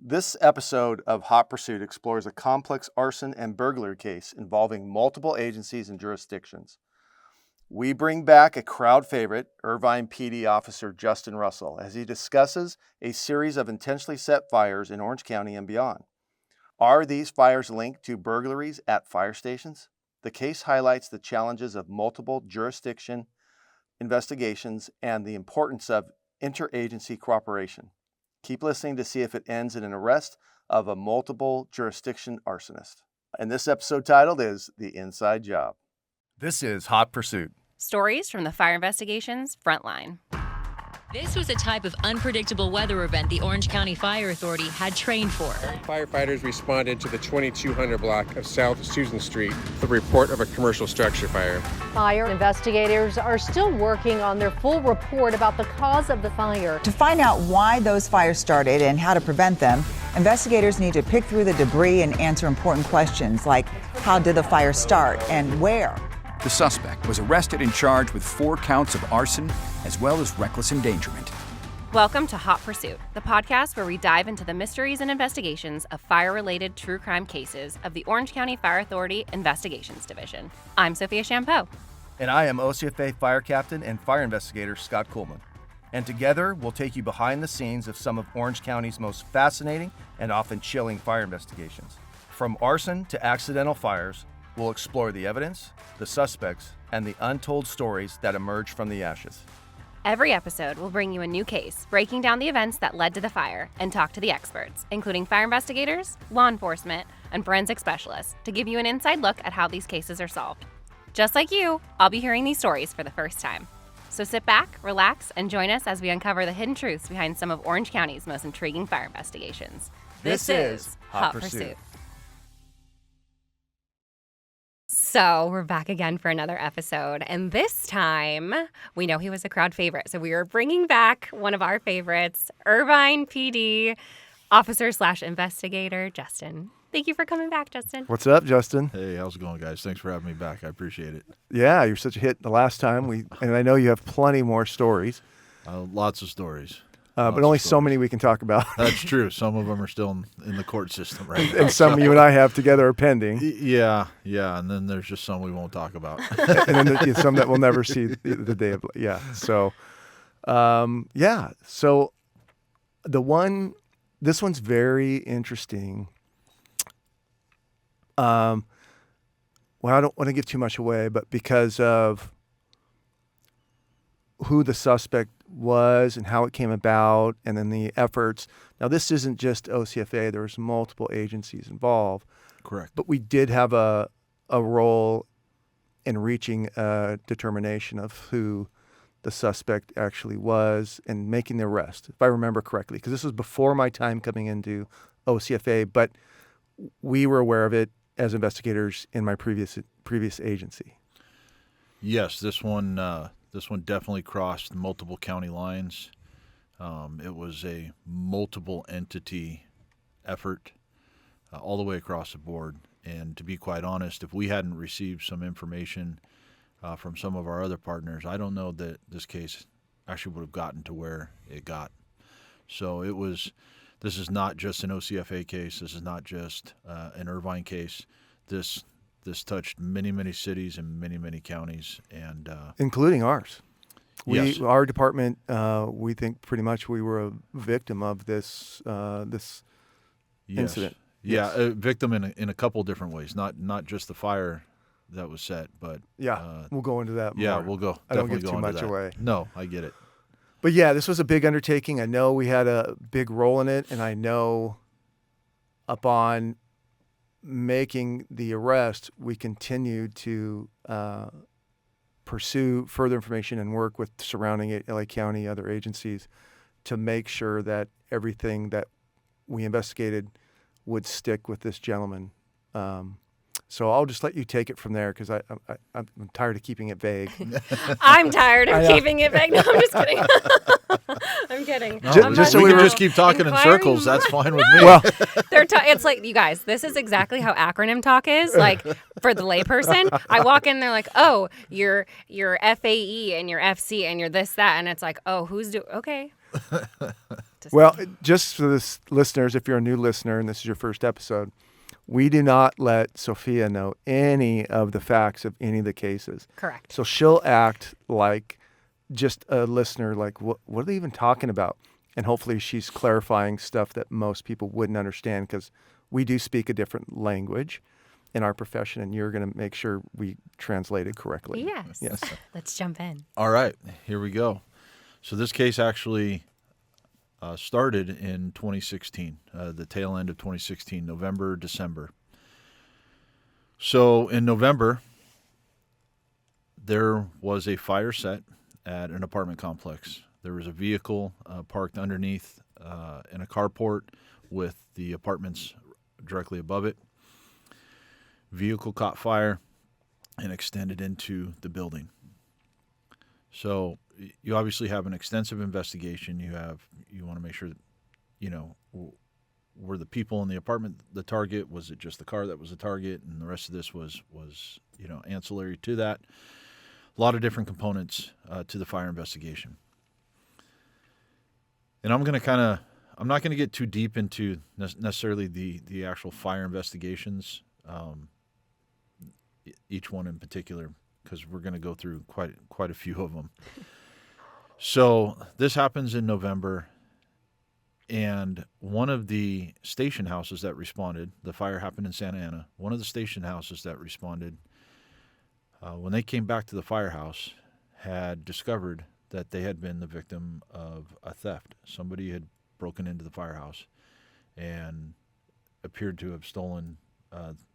This episode of Hot Pursuit explores a complex arson and burglary case involving multiple agencies and jurisdictions. We bring back a crowd favorite, Irvine PD Officer Justin Russell, as he discusses a series of intentionally set fires in Orange County and beyond. Are these fires linked to burglaries at fire stations? The case highlights the challenges of multiple jurisdiction investigations and the importance of interagency cooperation. Keep listening to see if it ends in an arrest of a multiple jurisdiction arsonist. And this episode titled is The Inside Job. This is Hot Pursuit. Stories from the fire investigations frontline. This was a type of unpredictable weather event the Orange County Fire Authority had trained for. Firefighters responded to the 2200 block of South Susan Street with the report of a commercial structure fire. Fire investigators are still working on their full report about the cause of the fire. To find out why those fires started and how to prevent them, investigators need to pick through the debris and answer important questions like how did the fire start and where? The suspect was arrested and charged with 4 counts of arson as well as reckless endangerment. Welcome to Hot Pursuit, the podcast where we dive into the mysteries and investigations of fire-related true crime cases of the Orange County Fire Authority Investigations Division. I'm Sophia Champeau. And I am OCFA Fire Captain and Fire Investigator Scott Coleman. And together, we'll take you behind the scenes of some of Orange County's most fascinating and often chilling fire investigations. From arson to accidental fires, we'll explore the evidence, the suspects, and the untold stories that emerge from the ashes. Every episode will bring you a new case, breaking down the events that led to the fire, and talk to the experts, including fire investigators, law enforcement, and forensic specialists, to give you an inside look at how these cases are solved. Just like you, I'll be hearing these stories for the first time. So sit back, relax, and join us as we uncover the hidden truths behind some of Orange County's most intriguing fire investigations. This is Hot Pursuit. So we're back again for another episode, and this time we know he was a crowd favorite, so we are bringing back one of our favorites, Irvine PD officer/investigator Justin. Thank you for coming back, Justin. What's up, Justin? Hey, how's it going, guys? Thanks for having me back. I appreciate it. Yeah, you're such a hit the last time. And I know you have plenty more stories. Lots of stories. But only so many we can talk about. That's true. Some of them are still in the court system right now. And some you and I have together are pending. Yeah. And then there's just some we won't talk about. And then some that we'll never see the day of. Yeah. So, So this one's very interesting. Well, I don't want to give too much away, but because of who the suspect was and how it came about, and then the efforts. Now, this isn't just OCFA. There was multiple agencies involved. Correct. But we did have a role in reaching a determination of who the suspect actually was and making the arrest, if I remember correctly, because this was before my time coming into OCFA, but we were aware of it as investigators in my previous agency. Yes, this one definitely crossed multiple county lines. It was a multiple entity effort all the way across the board. And to be quite honest, if we hadn't received some information from some of our other partners, I don't know that this case actually would have gotten to where it got. So this is not just an OCFA case. This is not just an Irvine case. This touched many, many cities and many, many counties, and including ours. Yes. Our department, we think pretty much we were a victim of this incident. Yeah, a victim in a couple different ways. Not just the fire that was set, but we'll go into that more. Yeah, we'll go. I don't give too much away. No, I get it. But yeah, this was a big undertaking. I know we had a big role in it, and I know upon making the arrest, we continued to pursue further information and work with surrounding LA County, other agencies, to make sure that everything that we investigated would stick with this gentleman. So I'll just let you take it from there because I'm tired of keeping it vague. I'm tired of keeping it vague. No, I'm just kidding. I'm kidding. No, just so we can just keep talking in circles. That's fine with me. Well, it's like, you guys, this is exactly how acronym talk is. Like, for the layperson, I walk in, they're like, oh, you're FAE and you're FC and you're this, that. And it's like, oh, okay. Well, just for the listeners, if you're a new listener and this is your first episode, we do not let Sophia know any of the facts of any of the cases. Correct. So she'll act like just a listener, like, what are they even talking about? And hopefully she's clarifying stuff that most people wouldn't understand, because we do speak a different language in our profession, and you're going to make sure we translate it correctly. Yes. Yes. Let's jump in. All right, here we go. So this case actually started in 2016, the tail end of 2016, November, December. So in November, there was a fire set at an apartment complex. There was a vehicle parked underneath in a carport with the apartments directly above it. Vehicle caught fire and extended into the building. So you obviously have an extensive investigation. You want to make sure that, were the people in the apartment the target? Was it just the car that was the target? And the rest of this was ancillary to that. A lot of different components to the fire investigation. And I'm not going to get too deep into necessarily the actual fire investigations, each one in particular, because we're going to go through quite a few of them. So this happens in November, and one of the station houses that responded, the fire happened in Santa Ana, one of the station houses that responded, when they came back to the firehouse, had discovered that they had been the victim of a theft. Somebody had broken into the firehouse and appeared to have stolen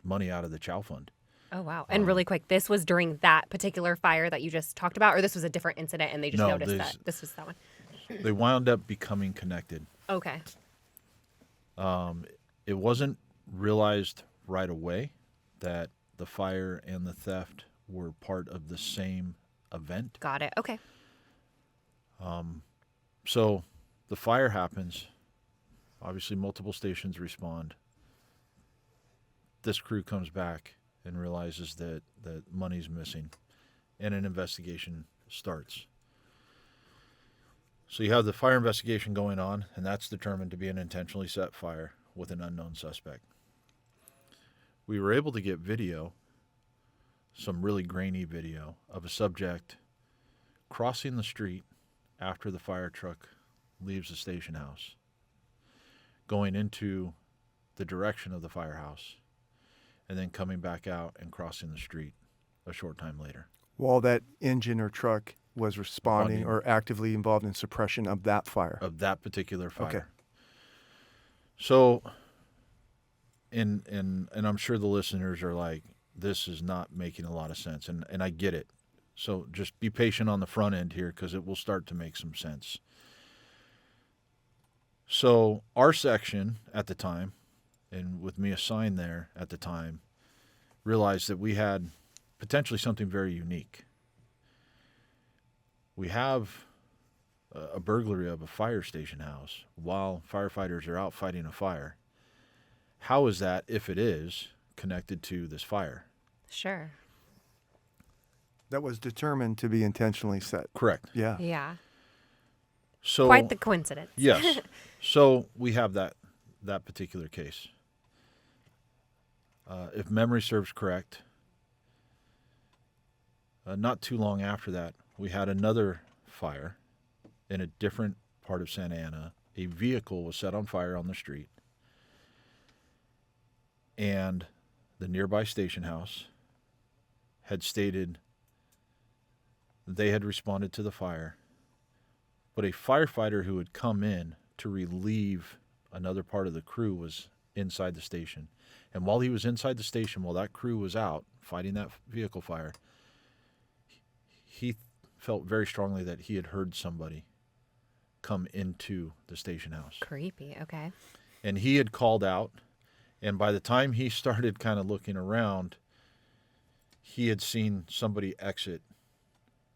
money out of the chow fund. Oh, wow. And really quick, this was during that particular fire that you just talked about, or this was a different incident and they just noticed that this was that one? They wound up becoming connected. Okay. It wasn't realized right away that the fire and the theft were part of the same event. Got it. Okay. So the fire happens. Obviously, multiple stations respond. This crew comes back and realizes that money's missing, and an investigation starts. So you have the fire investigation going on, and that's determined to be an intentionally set fire with an unknown suspect. We were able to get video, some really grainy video, of a subject crossing the street after the fire truck leaves the station house, going into the direction of the firehouse, and then coming back out and crossing the street a short time later. While that engine or truck was responding or actively involved in suppression of that fire. Of that particular fire. Okay. So, and I'm sure the listeners are like, this is not making a lot of sense, and I get it. So just be patient on the front end here, because it will start to make some sense. So our section at the time, and with me assigned there at the time, realized that we had potentially something very unique. We have a burglary of a fire station house while firefighters are out fighting a fire. How is that, if it is, connected to this fire? Sure. That was determined to be intentionally set. Correct. Yeah. Yeah. So quite the coincidence. Yes. So we have that particular case. If memory serves correct, not too long after that, we had another fire in a different part of Santa Ana. A vehicle was set on fire on the street, and the nearby station house had stated they had responded to the fire, but a firefighter who had come in to relieve another part of the crew was inside the station. And while he was inside the station, while that crew was out fighting that vehicle fire, he felt very strongly that he had heard somebody come into the station house. Creepy. Okay. And he had called out, and by the time he started kind of looking around, he had seen somebody exit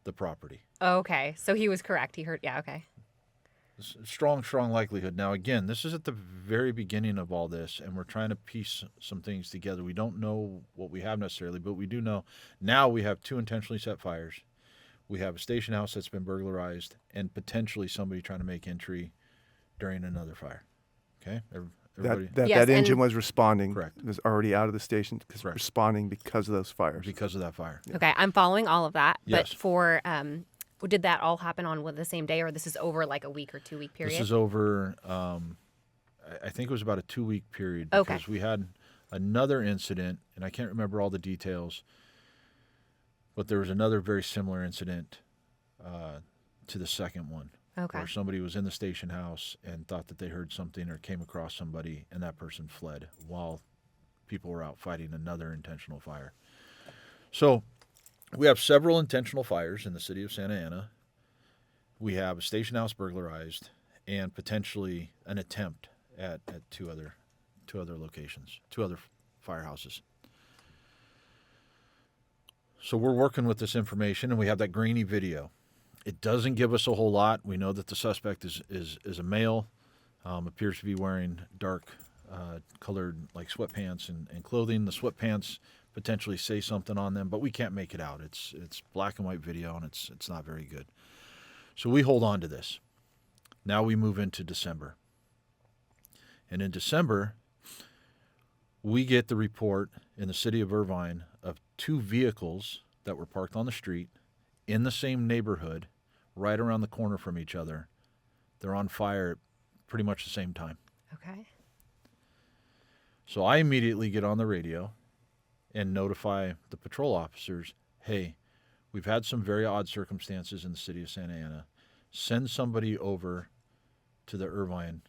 the property. Okay. So he was correct. He heard. Yeah. Okay. Strong likelihood. Now, again, this is at the very beginning of all this, and we're trying to piece some things together. We don't know what we have necessarily, but we do know now we have two intentionally set fires. we have a station house that's been burglarized, and potentially somebody trying to make entry during another fire. Okay? Everybody? That engine was responding. Correct. It was already out of the station, Correct. responding because of those fires. Because of that fire. Okay, I'm following all of that. Yes. But for did that all happen on the same day, or this is over like a week or 2 week period? This is over, I think it was about a 2 week period. Okay. Because we had another incident, and I can't remember all the details, but there was another very similar incident to the second one. Okay. Where somebody was in the station house and thought that they heard something or came across somebody, and that person fled while people were out fighting another intentional fire. So we have several intentional fires in the city of Santa Ana. We have a station house burglarized and potentially an attempt at two other locations, two other firehouses. So we're working with this information, and we have that grainy video. It doesn't give us a whole lot. We know that the suspect is a male, appears to be wearing dark colored like sweatpants and clothing. The sweatpants potentially say something on them, but we can't make it out. It's black and white video, and it's not very good. So we hold on to this. Now we move into December. And in December, we get the report in the city of Irvine of two vehicles that were parked on the street in the same neighborhood, right around the corner from each other. They're on fire at pretty much the same time. Okay. So I immediately get on the radio and notify the patrol officers, hey, we've had some very odd circumstances in the city of Santa Ana. Send somebody over to the Irvine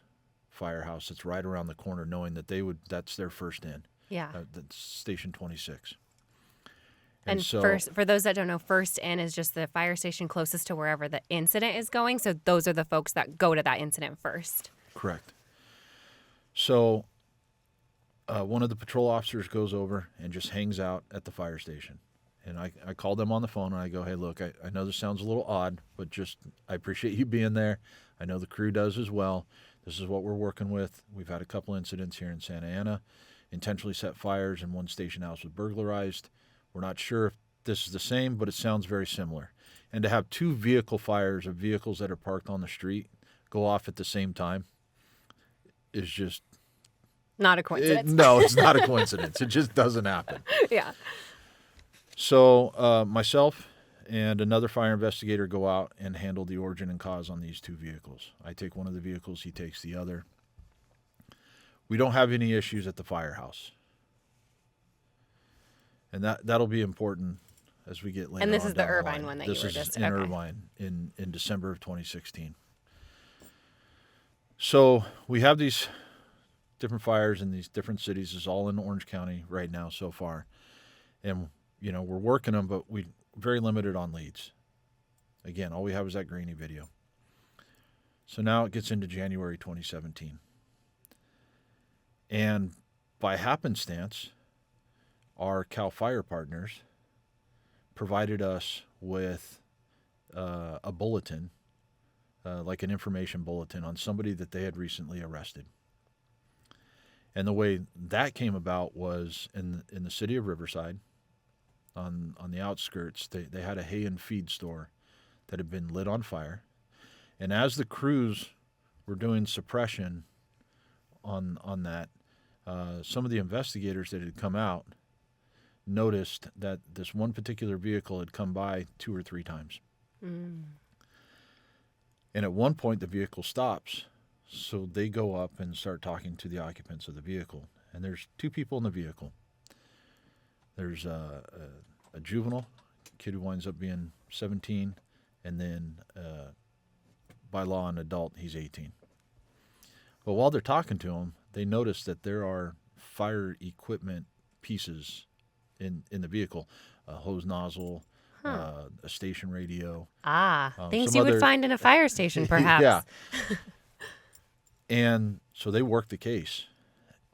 firehouse that's right around the corner, knowing that that's their first in. Yeah. That's Station 26. And so, first, for those that don't know, first in is just the fire station closest to wherever the incident is going. So those are the folks that go to that incident first. Correct. So one of the patrol officers goes over and just hangs out at the fire station. And I call them on the phone, and I go, hey, look, I know this sounds a little odd, but I appreciate you being there. I know the crew does as well. This is what we're working with. We've had a couple incidents here in Santa Ana, intentionally set fires, and one station house was burglarized. We're not sure if this is the same, but it sounds very similar. And to have two vehicle fires of vehicles that are parked on the street go off at the same time is just... Not a coincidence. No, it's not a coincidence. It just doesn't happen. Yeah. So myself and another fire investigator go out and handle the origin and cause on these two vehicles. I take one of the vehicles, he takes the other. We don't have any issues at the firehouse. And that'll be important as we get later on. And this is the down Irvine line. one that you were just... This is in okay. Irvine in December of 2016. So we have these different fires in these different cities. It's all in Orange County right now so far. And, we're working them, but we're very limited on leads. Again, all we have is that grainy video. So now it gets into January 2017. And by happenstance, our CAL FIRE partners provided us with a bulletin, like an information bulletin on somebody that they had recently arrested. And the way that came about was in the city of Riverside, on the outskirts, they had a hay and feed store that had been lit on fire. And as the crews were doing suppression on that, some of the investigators that had come out noticed that this one particular vehicle had come by 2 or 3 times. Mm. And at one point, the vehicle stops. So they go up and start talking to the occupants of the vehicle. And there's 2 people in the vehicle. There's a juvenile, kid who winds up being 17, and then by law an adult, he's 18. But while they're talking to him, they notice that there are fire equipment pieces in the vehicle, a hose nozzle, a station radio. Things you would find in a fire station, perhaps. Yeah. And so they worked the case.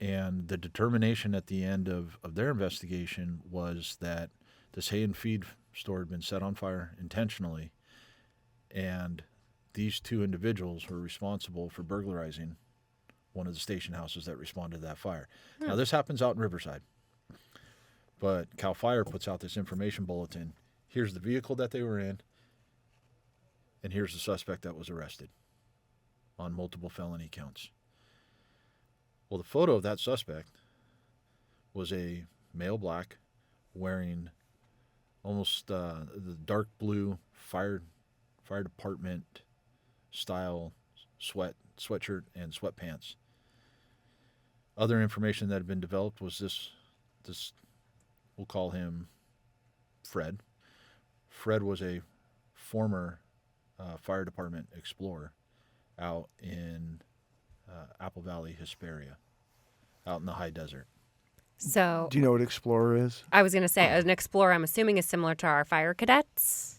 And the determination at the end of their investigation was that this hay and feed store had been set on fire intentionally, and these 2 individuals were responsible for burglarizing one of the station houses that responded to that fire. Now, this happens out in Riverside, but CAL FIRE puts out this information bulletin. Here's the vehicle that they were in. And here's the suspect that was arrested on multiple felony counts. Well, the photo of that suspect was a male black wearing almost the dark blue fire department style sweatshirt and sweatpants. Other information that had been developed was this we'll call him Fred. Fred was a former fire department explorer out in Apple Valley, Hesperia, out in the high desert. So, Do you know what Explorer is? I was going to say, an explorer, I'm assuming, is similar to our fire cadets.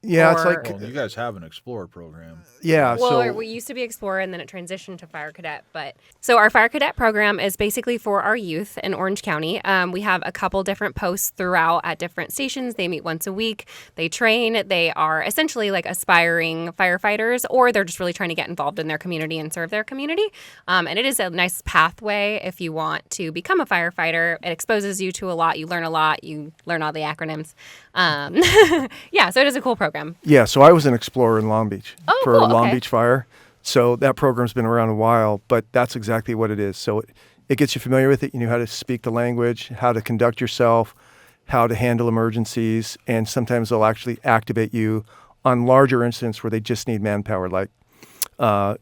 Yeah, it's Or- like Well, you guys have an explorer program. yeah. Well, so we used to be Explorer, and then it transitioned to Fire Cadet. But so our Fire Cadet program is basically for our youth in Orange County. We have a couple different posts throughout at different stations. They meet once a week. They train. They are essentially like aspiring firefighters, or they're just really trying to get involved in their community and serve their community. And it is a nice pathway if you want to become a firefighter. It exposes you to a lot. You learn a lot. You learn all the acronyms. Yeah, so it is a cool program. yeah, so I was an Explorer in Long Beach for cool, Long okay. Beach Fire. So that program's been around a while, but that's exactly what it is. So it gets you familiar with it. You know how to speak the language, how to conduct yourself, how to handle emergencies, and sometimes they'll actually activate you on larger incidents where they just need manpower, like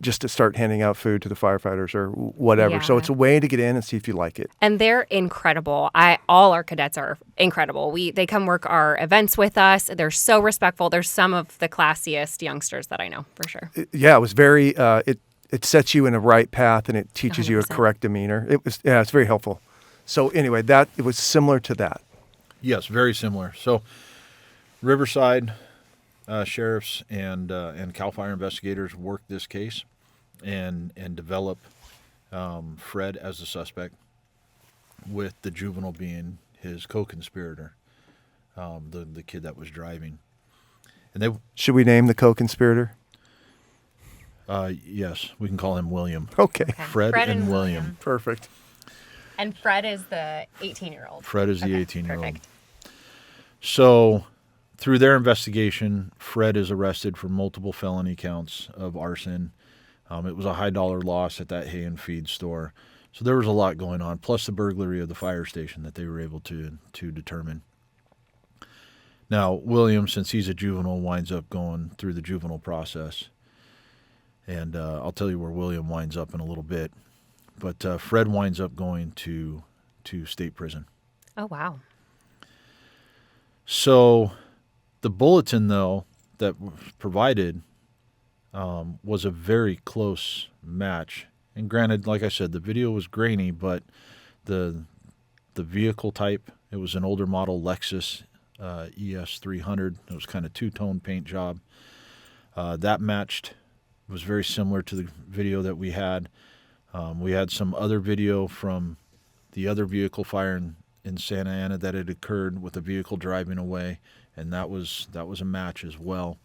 just to start handing out food to the firefighters or whatever. So Yeah. it's a way to get in and see if you like it. And they're incredible. All our cadets are incredible. They come work our events with us. They're so respectful. They're some of the classiest youngsters that I know, for sure. Yeah, it was very. It sets you in a right path and it teaches you a 100%. correct demeanor. It's very helpful. So anyway, it was similar to that. Yes, very similar. So Riverside sheriffs and CAL FIRE investigators worked this case and develop Fred as the suspect, with the juvenile being his co-conspirator, the kid that was driving. And Should we name the co-conspirator? yes, we can call him William. Okay. Fred and William. Perfect. And Fred is the 18-year-old. Fred is the 18-year-old. Perfect. So, through their investigation, Fred is arrested for multiple felony counts of arson. It was a high-dollar loss at that hay and feed store. So there was a lot going on, plus the burglary of the fire station that they were able to determine. Now, William, since he's a juvenile, winds up going through the juvenile process. And I'll tell you where William winds up in a little bit. But Fred winds up going to state prison. Oh, wow. So the bulletin, though, that was provided was a very close match. And granted, like I said, the video was grainy, but the vehicle type, it was an older model Lexus ES300. It was kind of two-tone paint job. That matched, was very similar to the video that we had. We had some other video from the other vehicle fire in Santa Ana that had occurred with a vehicle driving away, and that was a match as well.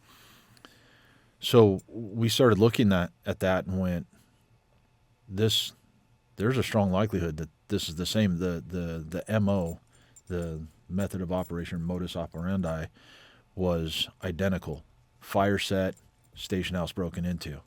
So we started looking at that and went, there's a strong likelihood that this is the same. The MO, the method of operation, modus operandi, was identical. Fire set, station house broken into.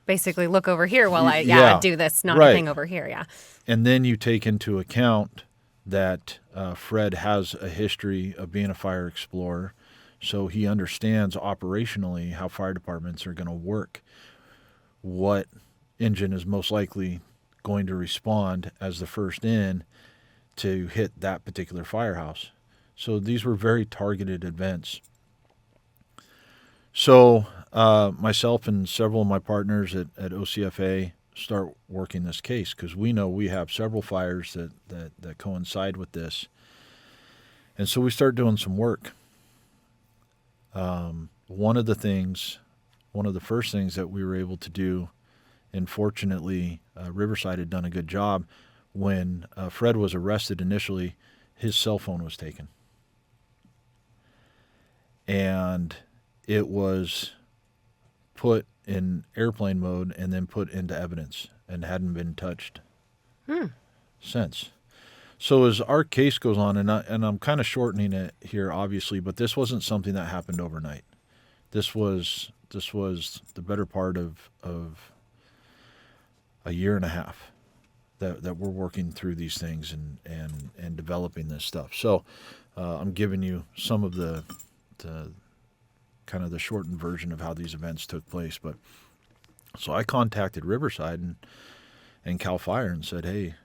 Basically, look over here while I Yeah, do this naughty right. thing over here. Yeah. And then you take into account that Fred has a history of being a fire explorer, so he understands operationally how fire departments are going to work, what engine is most likely going to respond as the first in to hit that particular firehouse. So these were very targeted events. So myself and several of my partners at OCFA start working this case because we know we have several fires that coincide with this. And so we start doing some work. One of the first things that we were able to do, and fortunately Riverside had done a good job, when Fred was arrested initially, his cell phone was taken. And it was put in airplane mode and then put into evidence and hadn't been touched since. So as our case goes on, and I'm kind of shortening it here, obviously, but this wasn't something that happened overnight. This was the better part of a year and a half that we're working through these things and developing this stuff. So I'm giving you some of the kind of the shortened version of how these events took place. But so I contacted Riverside and Cal Fire and said, hey,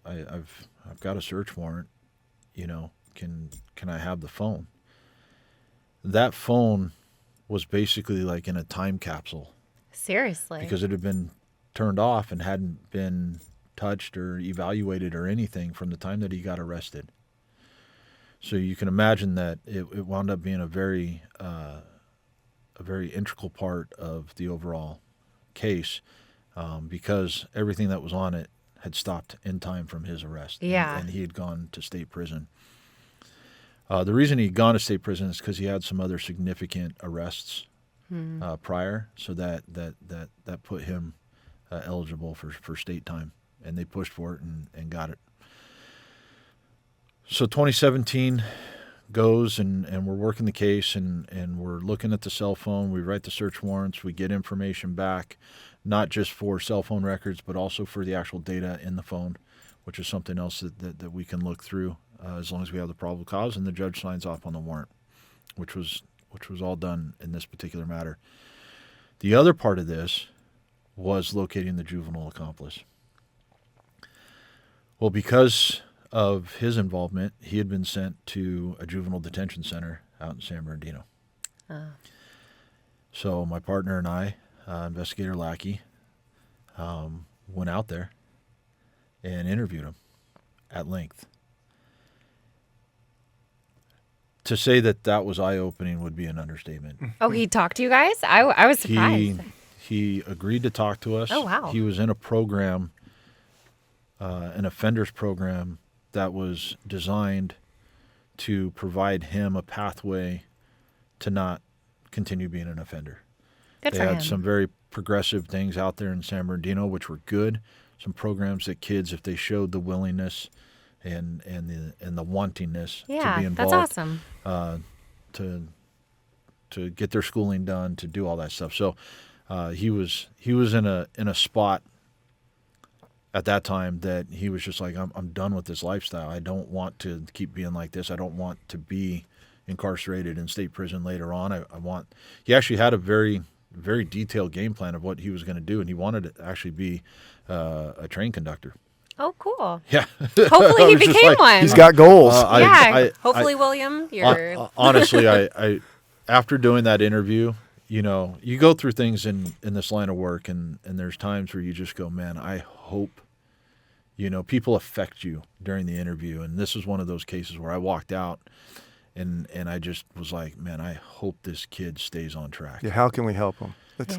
I've got a search warrant. Can I have the phone? That phone was basically like in a time capsule. Seriously. Because it had been turned off and hadn't been touched or evaluated or anything from the time that he got arrested. So you can imagine that it wound up being a very integral part of the overall case, because everything that was on it had stopped in time from his arrest. Yeah. And he had gone to state prison. The reason he'd gone to state prison is because he had some other significant arrests prior, so that put him eligible for state time, and they pushed for it and got it. So 2017 goes, and we're working the case, and we're looking at the cell phone. We write the search warrants. We get information back, not just for cell phone records, but also for the actual data in the phone, which is something else that we can look through as long as we have the probable cause, and the judge signs off on the warrant, which was all done in this particular matter. The other part of this was locating the juvenile accomplice. Well, because of his involvement, he had been sent to a juvenile detention center out in San Bernardino. So my partner and I, Investigator Lackey, went out there and interviewed him at length. To say that was eye-opening would be an understatement. Oh, he talked to you guys? I was surprised. He agreed to talk to us. Oh, wow. He was in a program, an offenders program, that was designed to provide him a pathway to not continue being an offender. Good they for had him. some very progressive things out there in San Bernardino, which were good. Some programs that kids, if they showed the willingness and the wantingness to be involved, that's awesome. To get their schooling done, to do all that stuff. So he was in a spot at that time that he was just like, I'm done with this lifestyle. I don't want to keep being like this. I don't want to be incarcerated in state prison later on. He actually had a very, very detailed game plan of what he was going to do, and he wanted to actually be a train conductor. Oh, cool. Yeah. Hopefully he became one. He's got goals. Hopefully, William, you're... Honestly, I after doing that interview, you go through things in this line of work, and there's times where you just go, man, I hope, people affect you during the interview. And this was one of those cases where I walked out and I just was like, man, I hope this kid stays on track. Yeah, how can we help him? Let's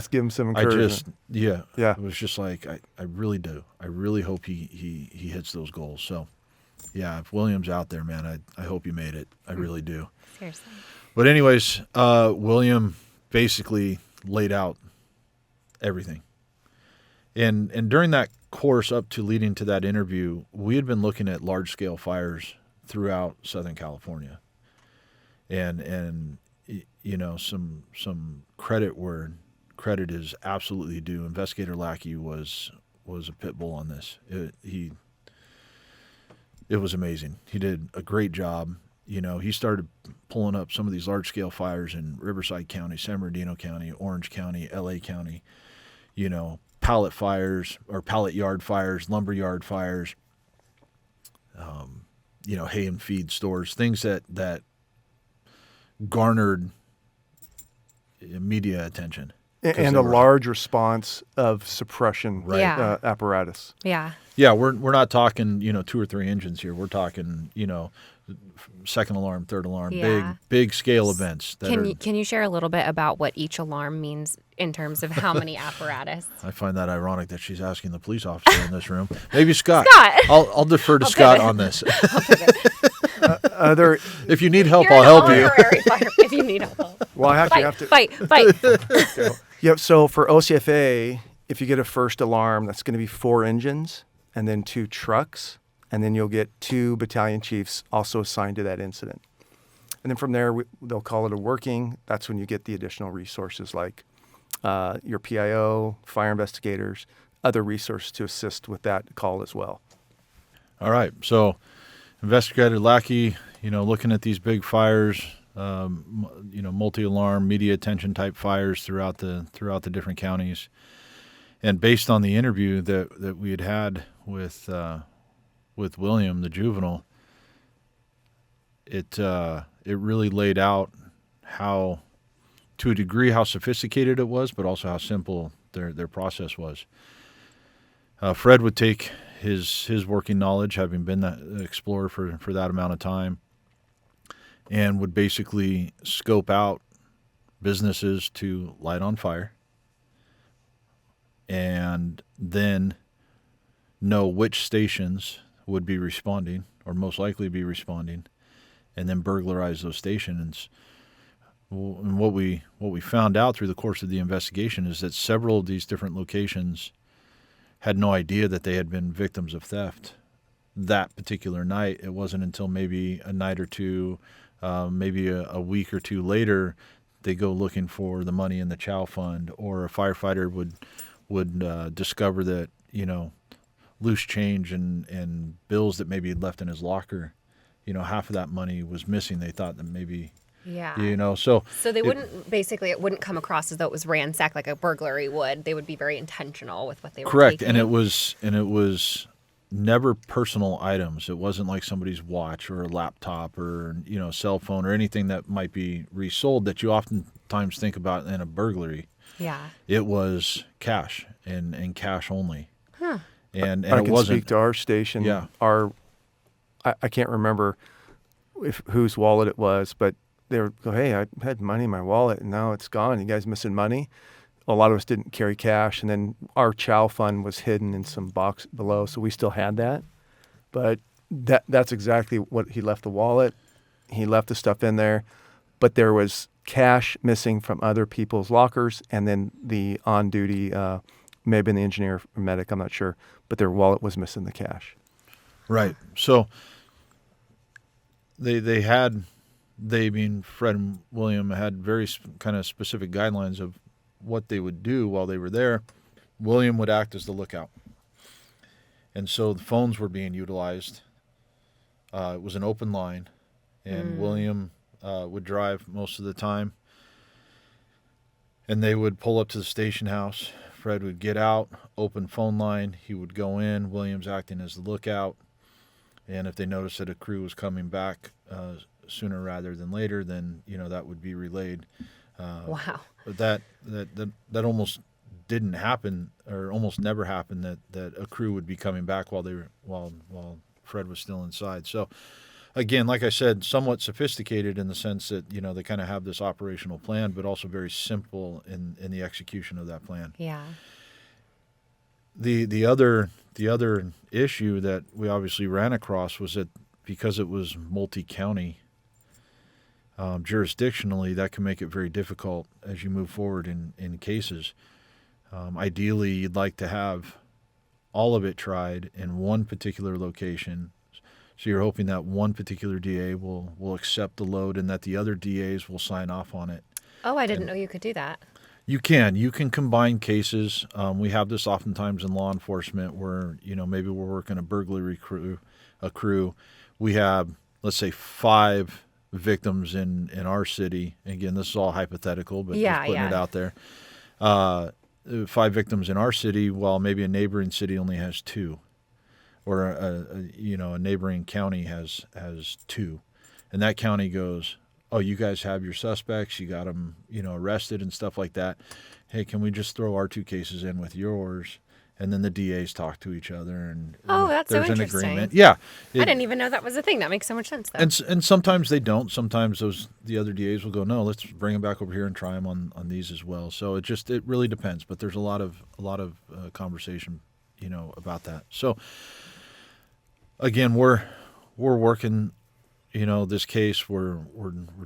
give him some encouragement. It was just like, I really do. I really hope he hits those goals. So, yeah, if William's out there, man, I hope you made it. I really do. Seriously. But anyways, William basically laid out everything. And during that course up to leading to that interview, we had been looking at large-scale fires throughout Southern California. And some credit where credit is absolutely due. Investigator Lackey was a pit bull on this. It was amazing. He did a great job. He started pulling up some of these large-scale fires in Riverside County, San Bernardino County, Orange County, L.A. County, pallet fires or pallet yard fires, lumber yard fires, hay and feed stores, things that garnered media attention. And a large response of suppression apparatus. Yeah. Yeah, we're not talking, 2 or 3 engines here. We're talking, second alarm, third alarm, big scale events. Can you share a little bit about what each alarm means in terms of how many apparatus? I find that ironic that she's asking the police officer in this room. Maybe Scott. I'll defer to Scott on this. If you need help, You're I'll help you. If you need help. Well, I have to fight. Yep. So for OCFA, if you get a first alarm, that's going to be 4 engines and then 2 trucks, and then you'll get 2 battalion chiefs also assigned to that incident. And then from there, they'll call it a working. That's when you get the additional resources like your PIO, fire investigators, other resources to assist with that call as well. All right. So Investigator Lackey, looking at these big fires, multi-alarm, media attention type fires throughout the different counties. And based on the interview that we had with William, the juvenile, it really laid out how, to a degree, how sophisticated it was, but also how simple their process was. Fred would take his working knowledge, having been the explorer for that amount of time, and would basically scope out businesses to light on fire, and then know which stations would be responding, or most likely be responding, and then burglarize those stations. And what we found out through the course of the investigation is that several of these different locations had no idea that they had been victims of theft that particular night. It wasn't until maybe a night or two, maybe a week or two later, they go looking for the money in the chow fund, or a firefighter would discover that, loose change and bills that maybe he'd left in his locker, half of that money was missing. They thought that maybe, So they wouldn't, basically, it wouldn't come across as though it was ransacked like a burglary would. They would be very intentional with what they were correct. taking. And it was never personal items. It wasn't like somebody's watch or a laptop or, cell phone or anything that might be resold that you oftentimes think about in a burglary. Yeah. It was cash and cash only. Huh. And I it can wasn't. speak to our station. Yeah. I can't remember whose wallet it was, but they would go, "Hey, I had money in my wallet and now it's gone. You guys missing money?" A lot of us didn't carry cash, and then our chow fund was hidden in some box below, so we still had that. But that's exactly what he left, the wallet. He left the stuff in there, but there was cash missing from other people's lockers, and then the on-duty, may have been the engineer or medic, I'm not sure, but their wallet was missing the cash. Right. So they being Fred and William, had very kind of specific guidelines of what they would do while they were there. William would act as the lookout. And so the phones were being utilized. It was an open line, and William would drive most of the time. And they would pull up to the station house. Fred would get out, open phone line. He would go in. William's acting as the lookout. And if they noticed that a crew was coming back sooner rather than later, then that would be relayed. Wow. But that almost didn't happen, or almost never happened, that a crew would be coming back while Fred was still inside. So again, like I said, somewhat sophisticated in the sense that they kind of have this operational plan, but also very simple in the execution of that plan. Yeah. The other issue that we obviously ran across was that because it was multi-county, jurisdictionally, that can make it very difficult as you move forward in cases. Ideally, you'd like to have all of it tried in one particular location. So you're hoping that one particular DA will accept the load and that the other DAs will sign off on it. Oh, I didn't know you could do that. You can combine cases. We have this oftentimes in law enforcement where, maybe we're working a burglary crew. We have, let's say, 5 victims in our city. Again, this is all hypothetical, but just putting it out there. 5 victims in our city, while maybe a neighboring city only has 2, or a neighboring county has 2, and that county goes, "Oh, you guys have your suspects, you got them, arrested and stuff like that. Hey, can we just throw our 2 cases in with yours?" And then the DAs talk to each other, and that's there's so an interesting. agreement. Yeah, I didn't even know that was a thing. That makes so much sense, though. and sometimes they don't. Sometimes the other DAs will go, "No, let's bring them back over here and try them on these as well." So it really depends. But there's a lot of conversation, about that. So again, we're working. This case, we're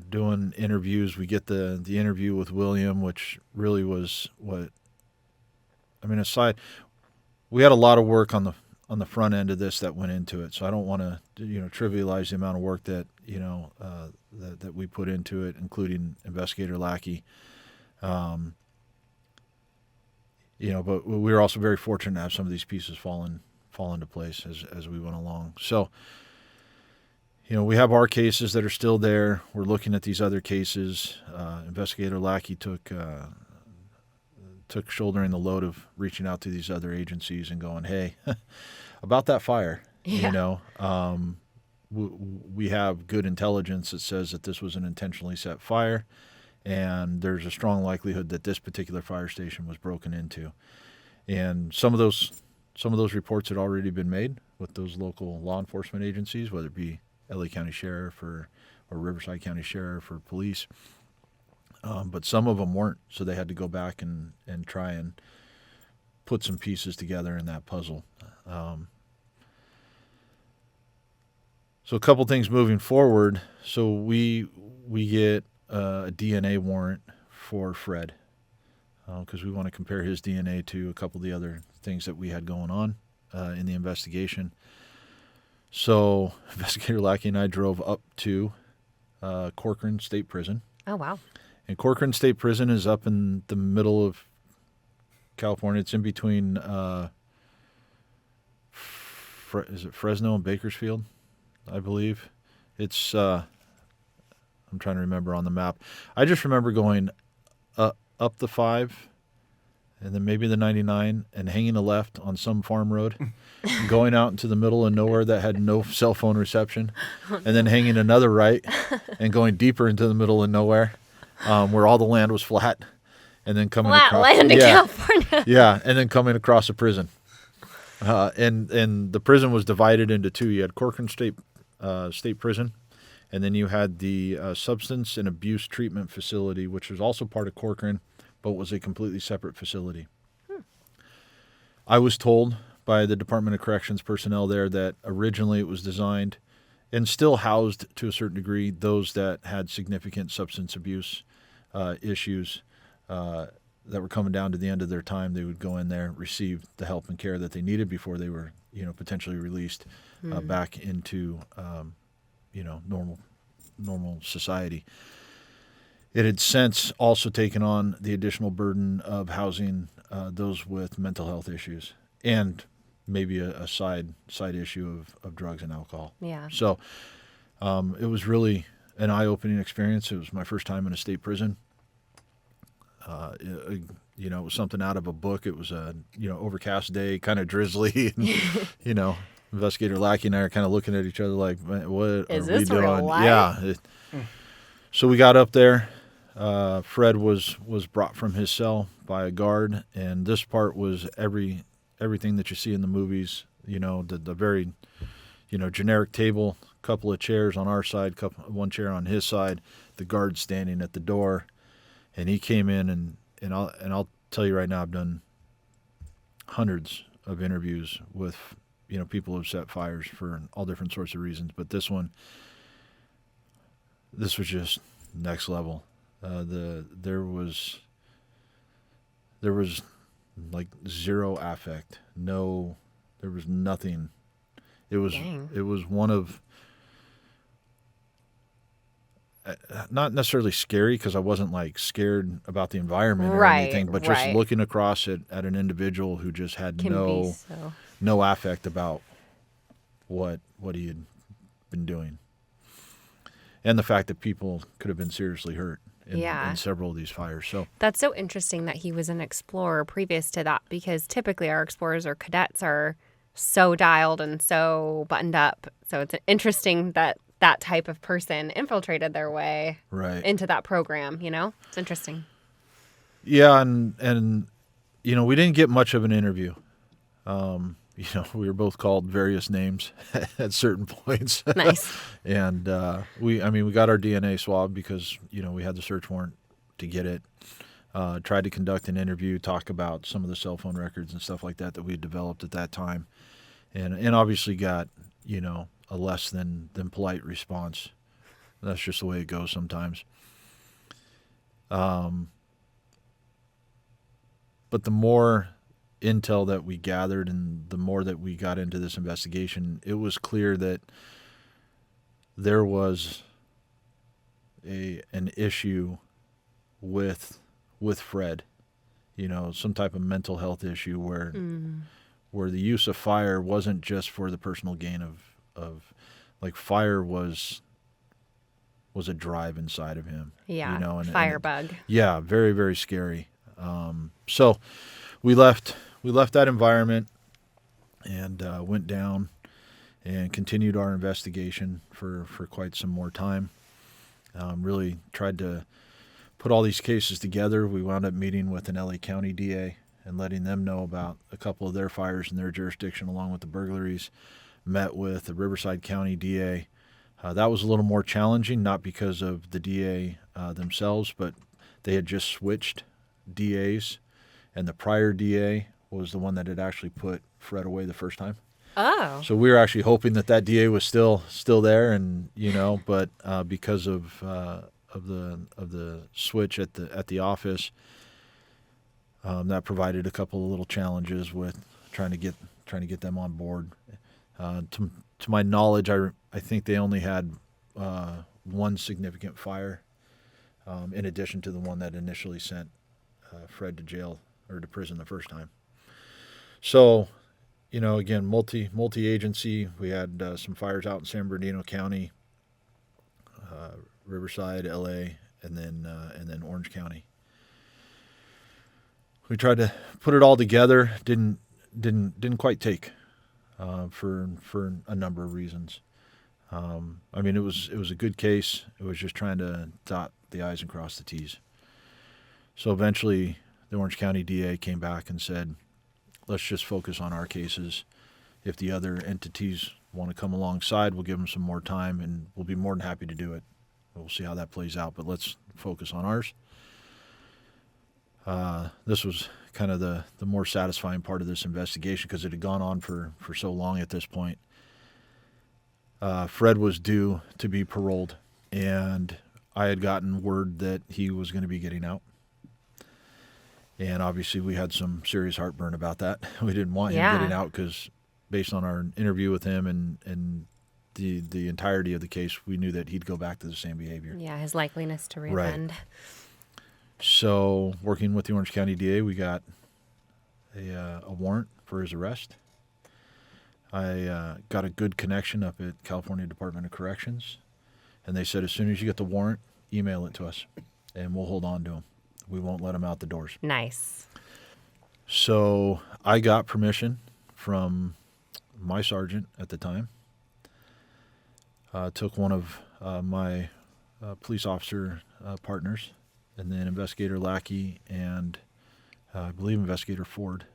doing interviews. We get the interview with William, which really was aside, we had a lot of work on on the front end of this that went into it. So I don't want to trivialize the amount of work that that we put into it, including Investigator Lackey. But we were also very fortunate to have some of these pieces fall into place as we went along. So, we have our cases that are still there. We're looking at these other cases. Investigator Lackey took shouldering the load of reaching out to these other agencies and going, hey, about that fire, we have good intelligence that says that this was an intentionally set fire, and there's a strong likelihood that this particular fire station was broken into. And some of those reports had already been made with those local law enforcement agencies, whether it be LA County Sheriff or Riverside County Sheriff or police. But some of them weren't, so they had to go back and try and put some pieces together in that puzzle. So a couple things moving forward. So we get a DNA warrant for Fred because we want to compare his DNA to a couple of the other things that we had going on in the investigation. So Investigator Lackey and I drove up to Corcoran State Prison. Oh, wow. And Corcoran State Prison is up in the middle of California. It's in between, is it Fresno and Bakersfield, I believe. It's, I'm trying to remember on the map. I just remember going up the 5 and then maybe the 99 and hanging a left on some farm road, going out into the middle of nowhere that had no cell phone reception, and then hanging another right and going deeper into the middle of nowhere. Where all the land was flat, and then coming across land in California. Yeah, and then coming across a prison, and the prison was divided into two. You had Corcoran State Prison, and then you had the Substance and Abuse Treatment Facility, which was also part of Corcoran, but was a completely separate facility. I was told by the Department of Corrections personnel there that originally it was designed and still housed to a certain degree those that had significant substance abuse issues that were coming down to the end of their time. They would go in there, receive the help and care that they needed before they were, potentially released back into, normal society. It had since also taken on the additional burden of housing those with mental health issues and maybe a side issue of drugs and alcohol. Yeah. So it was really an eye-opening experience. It was my first time in a state prison. It was something out of a book. It was a overcast day, kind of drizzly. And, Investigator Lackey and I are kind of looking at each other like, what is are we this doing? real life? Yeah. So we got up there. Fred was brought from his cell by a guard, and this part was everything that you see in the movies, the very, generic table, couple of chairs on our side, one chair on his side, the guard standing at the door, and he came in and I'll tell you right now, I've done hundreds of interviews with, people who've set fires for all different sorts of reasons, but this was just next level. There was like zero affect. No, there was nothing. It was one of not necessarily scary because I wasn't like scared about the environment or anything, but just looking across at an individual who just had no affect about what he had been doing, and the fact that people could have been seriously hurt in several of these fires. So that's so interesting that he was an explorer previous to that, because typically our explorers or cadets are so dialed and so buttoned up. So it's interesting that that type of person infiltrated their way into that program, It's interesting. Yeah, and we didn't get much of an interview. We were both called various names at certain points. Nice. And we got our DNA swab because, we had the search warrant to get it. Tried to conduct an interview, talk about some of the cell phone records and stuff like that we had developed at that time. And obviously got, a less than polite response. That's just the way it goes sometimes. But the more intel that we gathered and the more that we got into this investigation, it was clear that there was an issue with Fred, some type of mental health issue where the use of fire wasn't just for the personal gain of like fire was a drive inside of him. Yeah, and firebug. Yeah, very, very scary. So we left that environment and went down and continued our investigation for quite some more time. Really tried to put all these cases together. We wound up meeting with an LA County DA and letting them know about a couple of their fires in their jurisdiction along with the burglaries. Met with the Riverside County DA. That was a little more challenging, not because of the DA themselves, but they had just switched DAs, and the prior DA was the one that had actually put Fred away the first time. Oh. So we were actually hoping that DA was still there, and but because of the switch at the office, that provided a couple of little challenges with trying to get them on board. To my knowledge, I think they only had one significant fire, in addition to the one that initially sent Fred to jail or to prison the first time. So, again, multi-agency. We had some fires out in San Bernardino County, Riverside, LA, and then Orange County. We tried to put it all together. Didn't quite take. For a number of reasons. It was a good case. It was just trying to dot the I's and cross the T's. So eventually the Orange County DA came back and said, let's just focus on our cases. If the other entities want to come alongside, we'll give them some more time, and we'll be more than happy to do it. We'll see how that plays out, but let's focus on ours. This was kind of the more satisfying part of this investigation because it had gone on for so long at this point. Fred was due to be paroled, and I had gotten word that he was going to be getting out. And obviously we had some serious heartburn about that. We didn't want him getting out because based on our interview with him and the entirety of the case, we knew that he'd go back to the same behavior. Yeah, his likeliness to reoffend. Right. So, working with the Orange County DA, we got a warrant for his arrest. I got a good connection up at California Department of Corrections, and they said as soon as you get the warrant, email it to us, and we'll hold on to him. We won't let him out the doors. Nice. So, I got permission from my sergeant at the time. Took one of my police officer partners, and then Investigator Lackey and I believe Investigator Ford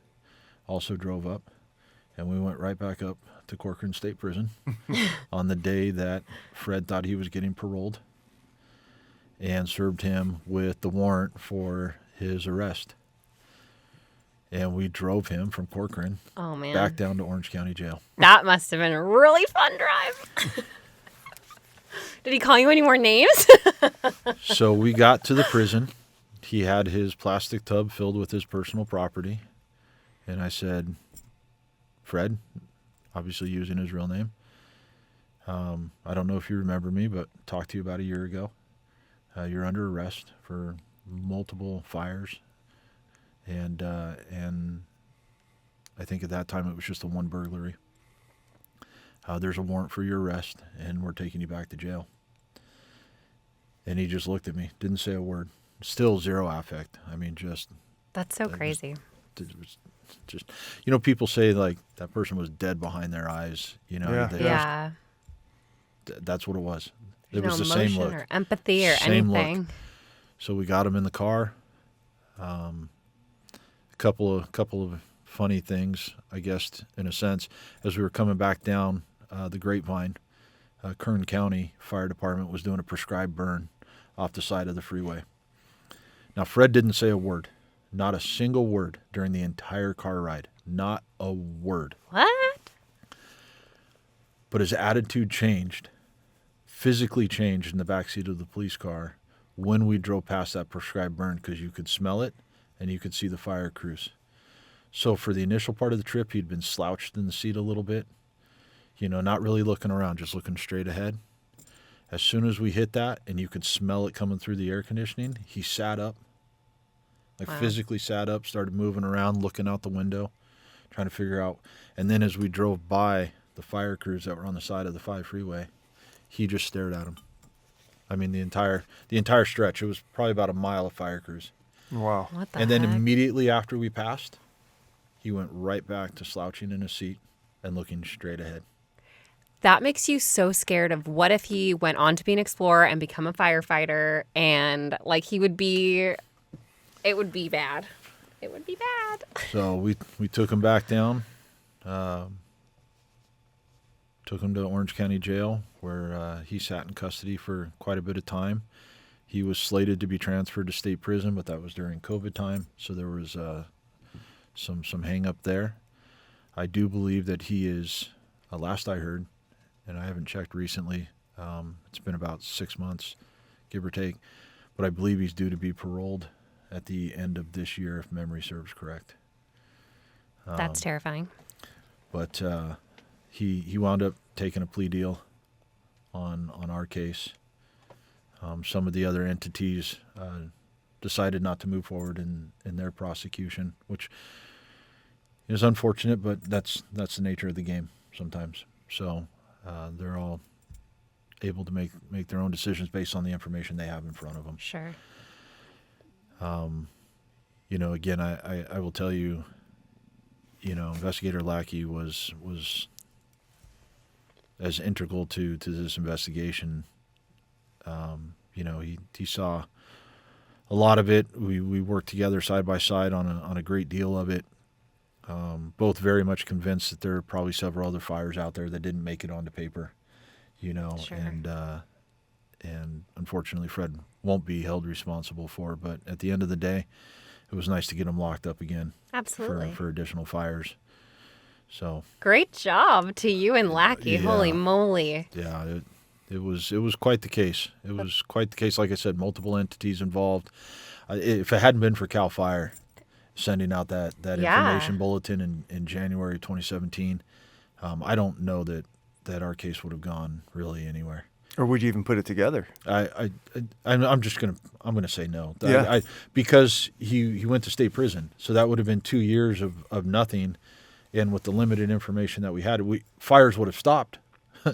also drove up, and we went right back up to Corcoran State Prison on the day that Fred thought he was getting paroled, and served him with the warrant for his arrest. And we drove him from Corcoran back down to Orange County Jail. That must have been a really fun drive. Did he call you any more names? So we got to the prison. He had his plastic tub filled with his personal property. And I said, Fred, obviously using his real name, I don't know if you remember me, but talked to you about a year ago. You're under arrest for multiple fires. And I think at that time it was just the one burglary. There's a warrant for your arrest, and we're taking you back to jail. And he just looked at me, didn't say a word. Still zero affect. I mean, just... That's so crazy. It was just, people say, like, that person was dead behind their eyes. Yeah. That's what it was. It was the same emotion look. or empathy or Same anything. look. So we got him in the car. A couple of funny things, I guess, in a sense. As we were coming back down the Grapevine, Kern County Fire Department was doing a prescribed burn off the side of the freeway. Now, Fred didn't say a word, not a single word during the entire car ride, not a word. What? But his attitude changed, physically changed in the backseat of the police car when we drove past that prescribed burn because you could smell it and you could see the fire crews. So for the initial part of the trip, he'd been slouched in the seat a little bit, not really looking around, just looking straight ahead. As soon as we hit that, and you could smell it coming through the air conditioning, he sat up, physically sat up, started moving around, looking out the window, trying to figure out. And then as we drove by the fire crews that were on the side of the 5 freeway, he just stared at them. I mean, the entire stretch. It was probably about a mile of fire crews. Wow. What the And then heck? immediately after we passed, he went right back to slouching in his seat and looking straight ahead. That makes you so scared of what if he went on to be an explorer and become a firefighter, and it would be bad. It would be bad. So we took him back down, took him to Orange County Jail, where he sat in custody for quite a bit of time. He was slated to be transferred to state prison, but that was during COVID time, so there was some hang up there. I do believe that he is, last I heard, and I haven't checked recently, it's been about 6 months, give or take, but I believe he's due to be paroled at the end of this year, if memory serves correct. That's terrifying. But he wound up taking a plea deal on our case. Some of the other entities decided not to move forward in their prosecution, which is unfortunate, but that's the nature of the game sometimes. So they're all able to make their own decisions based on the information they have in front of them. Sure. Again, I will tell you, Investigator Lackey was as integral to this investigation. He saw a lot of it. We worked together side by side on a great deal of it. Both very much convinced that there are probably several other fires out there that didn't make it onto paper, Sure. and unfortunately Fred won't be held responsible for it. But at the end of the day, it was nice to get him locked up again. Absolutely. For additional fires. So Great job to you and Lackey. Yeah. Holy moly. yeah, it was quite the case. It was quite the case. Like I said, multiple entities involved. If it hadn't been for CAL FIRE sending out that Yeah. information bulletin in January 2017, I don't know that our case would have gone really anywhere. Or would you even put it together? I'm gonna say no. Yeah. Because he went to state prison, so that would have been 2 years of nothing, and with the limited information that we had, fires would have stopped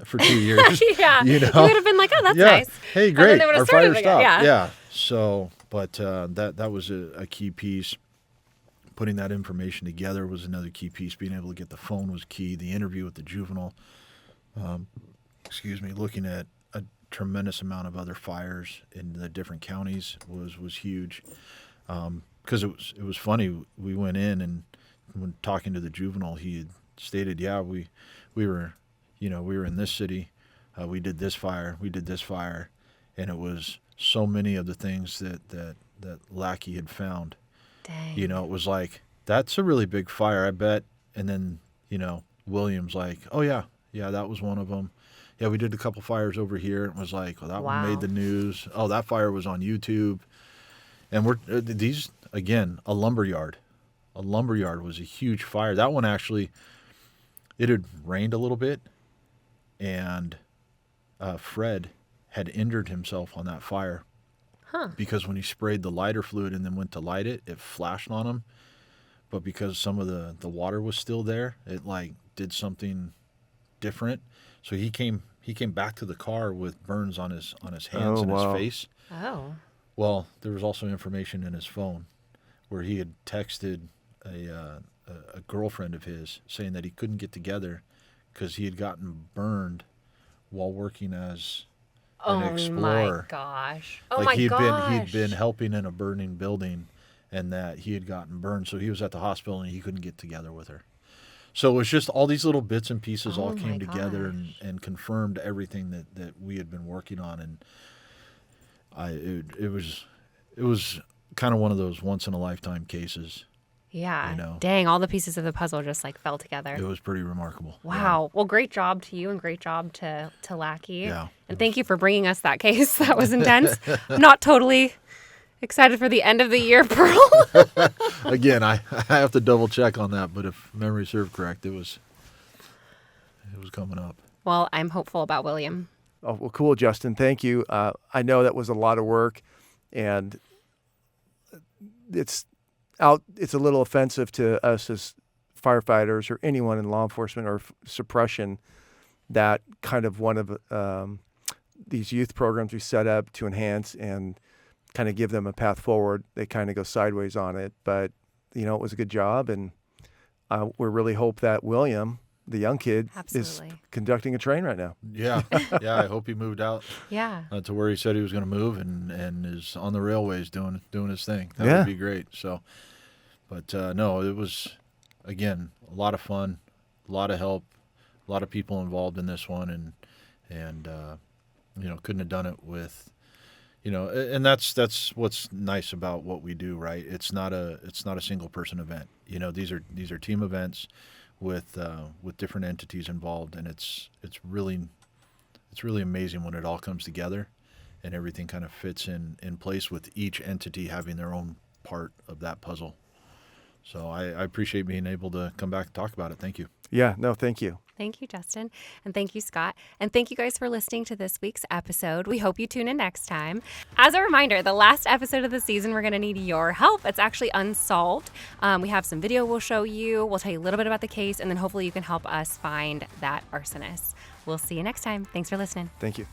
for 2 years. Yeah. You would have been like, oh, that's yeah. nice. Hey, And then great. they would have Our started fire again. stopped. Yeah. So, but that was a key piece. Putting that information together was another key piece. Being able to get the phone was key. The interview with the juvenile. Looking at a tremendous amount of other fires in the different counties was huge. Because it was funny. We went in, and when talking to the juvenile, he had stated, "Yeah, we were in this city. We did this fire. We did this fire," and it was so many of the things that Lackey had found. Dang. It was like, that's a really big fire, I bet. And then Williams like, oh yeah, that was one of them. Yeah, we did a couple fires over here. It was like, well, that one made the news. Oh, that fire was on YouTube. And we're these again, a lumber yard. A lumber yard was a huge fire. That one actually, it had rained a little bit, and Fred had injured himself on that fire. Huh. Because when he sprayed the lighter fluid and then went to light it, it flashed on him. But because some of the water was still there, it did something different. So he came back to the car with burns on his hands and his face. Oh. Well, there was also information in his phone where he had texted a girlfriend of his saying that he couldn't get together because he had gotten burned while working as an explorer. Oh my gosh. Oh Like my he'd gosh. been helping in a burning building, and that he had gotten burned, so he was at the hospital and he couldn't get together with her. So it was just all these little bits and pieces all came together and confirmed everything that we had been working on, and it was kind of one of those once in a lifetime cases. Yeah. Dang, all the pieces of the puzzle just fell together. It was pretty remarkable. Wow. Well, great job to you and great job to Lackey. Yeah. And thank you for bringing us that case. That was intense. I'm not totally Excited for the end of the year, Pearl. Again, I have to double check on that, but if memory serves correct, it was coming up. Well, I'm hopeful about William. Oh, well, cool, Justin. Thank you. I know that was a lot of work, and it's a little offensive to us as firefighters or anyone in law enforcement or suppression that kind of one of these youth programs we set up to enhance and kind of give them a path forward. They kind of go sideways on it, but it was a good job, and we really hope that William, the young kid, Absolutely. is conducting a train right now. Yeah, I hope he moved out. Yeah. To where he said he was going to move and is on the railways doing his thing. That Yeah. would be great. So, but no, it was, again, a lot of fun, a lot of help, a lot of people involved in this one, and couldn't have done it with, and that's what's nice about what we do, right? It's not a single person event. These are team events with different entities involved, and it's really amazing when it all comes together and everything kind of fits in place with each entity having their own part of that puzzle. So I appreciate being able to come back and talk about it. Thank you. Yeah, no, thank you. Thank you, Justin. And thank you, Scott. And thank you guys for listening to this week's episode. We hope you tune in next time. As a reminder, the last episode of the season, we're going to need your help. It's actually unsolved. We have some video we'll show you. We'll tell you a little bit about the case, and then hopefully you can help us find that arsonist. We'll see you next time. Thanks for listening. Thank you.